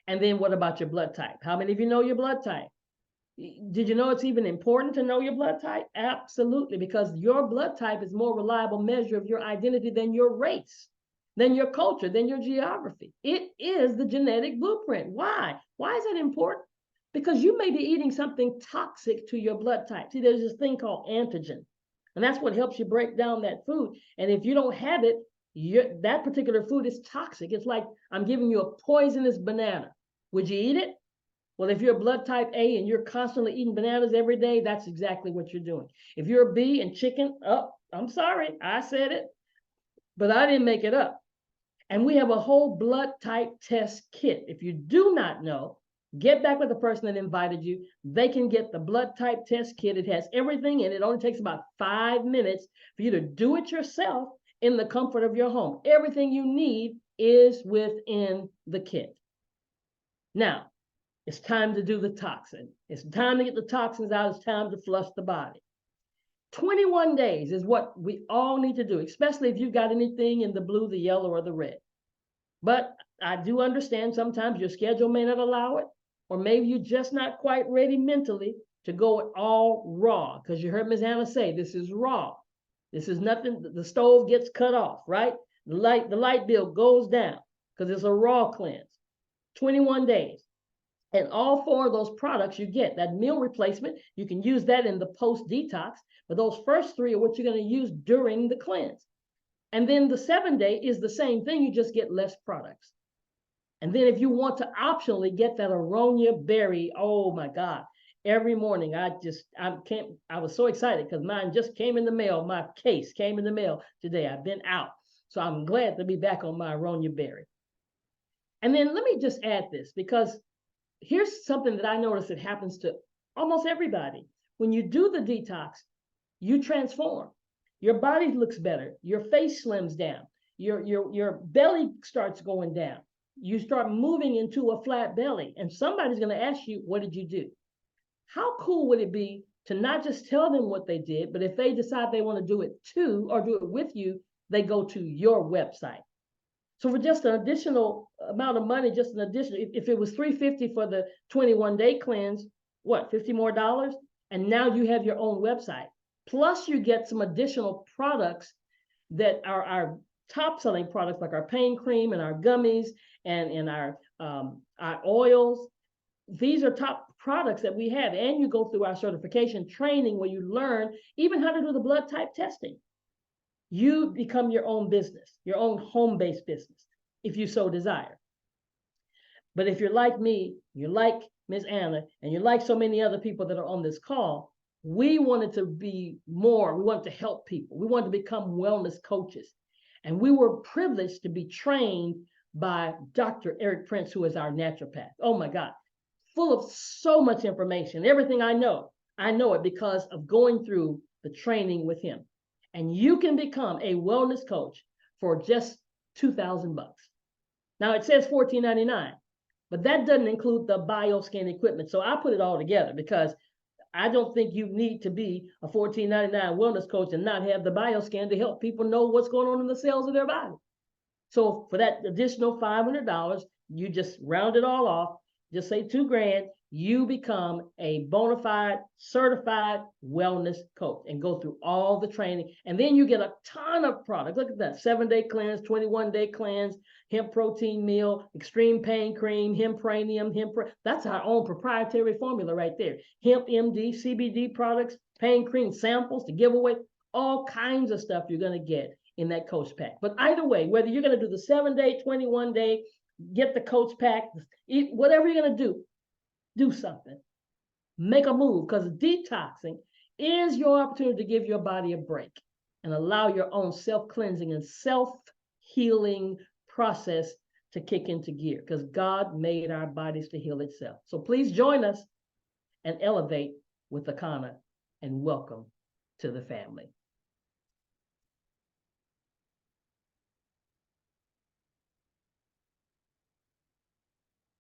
And then what about your blood type? How many of you know your blood type? Did you know it's even important to know your blood type? Absolutely, because your blood type is more reliable measure of your identity than your race, than your culture, than your geography. It is the genetic blueprint. Why? Why is that important? because you may be eating something toxic to your blood type. See, there's this thing called antigen, and that's what helps you break down that food. And if you don't have it, that particular food is toxic. It's like I'm giving you a poisonous banana. Would you eat it? Well, if you're blood type A and you're constantly eating bananas every day, that's exactly what you're doing. If you're a B and chicken, oh, I'm sorry, I said it, but I didn't make it up. And we have a whole blood type test kit. If you do not know, get back with the person that invited you. They can get the blood type test kit. It has everything in it. It only takes about 5 minutes for you to do it yourself in the comfort of your home. Everything you need is within the kit. Now, it's time to do the toxin. It's time to get the toxins out. It's time to flush the body. 21 days is what we all need to do, especially if you've got anything in the blue, the yellow, or the red. But I do understand sometimes your schedule may not allow it, or maybe you're just not quite ready mentally to go all raw, because you heard Ms. Anna say, this is raw. This is nothing, the stove gets cut off, right? The light bill goes down because it's a raw cleanse. 21 days. And all 4 of those products you get, that meal replacement, you can use that in the post-detox, but those first 3 are what you're going to use during the cleanse. And then the 7-day is the same thing, you just get less products. And then if you want to optionally get that aronia berry, oh my God, every morning I was so excited because mine just came in the mail. My case came in the mail today. I've been out. So I'm glad to be back on my aronia berry. And then let me just add this, because here's something that I notice that happens to almost everybody. When you do the detox, you transform. Your body looks better. Your face slims down. Your belly starts going down. You start moving into a flat belly. And somebody's going to ask you, what did you do? How cool would it be to not just tell them what they did, but if they decide they want to do it too, or do it with you, they go to your website. So for just an additional amount of money, just an additional, if it was $350 for the 21-day cleanse, what, $50 more? And now you have your own website. Plus you get some additional products that are our top selling products, like our pain cream and our gummies and our oils. These are top products that we have. And you go through our certification training where you learn even how to do the blood type testing. You become your own business, your own home-based business, if you so desire. But if you're like me, you're like Ms. Anna, and you're like so many other people that are on this call, we wanted to be more, we wanted to help people. We wanted to become wellness coaches. And we were privileged to be trained by Dr. Eric Prince, who is our naturopath. Oh my God, full of so much information. Everything I know it because of going through the training with him. And you can become a wellness coach for just $2,000. Now it says $14.99, but that doesn't include the BioScan equipment. So I put it all together because I don't think you need to be a $14.99 wellness coach and not have the BioScan to help people know what's going on in the cells of their body. So for that additional $500, you just round it all off, just say $2,000, you become a bona fide, certified wellness coach and go through all the training. And then you get a ton of products. Look at that, 7-day cleanse, 21-day cleanse, hemp protein meal, extreme pain cream, hempranium, that's our own proprietary formula right there. Hemp MD, CBD products, pain cream samples to give away, all kinds of stuff you're gonna get in that coach pack. But either way, whether you're gonna do the 7-day, 21-day, get the coach pack, whatever you're gonna do something, make a move, because detoxing is your opportunity to give your body a break and allow your own self-cleansing and self-healing process to kick into gear, because God made our bodies to heal itself. So please join us and elevate with Akana, and welcome to the family.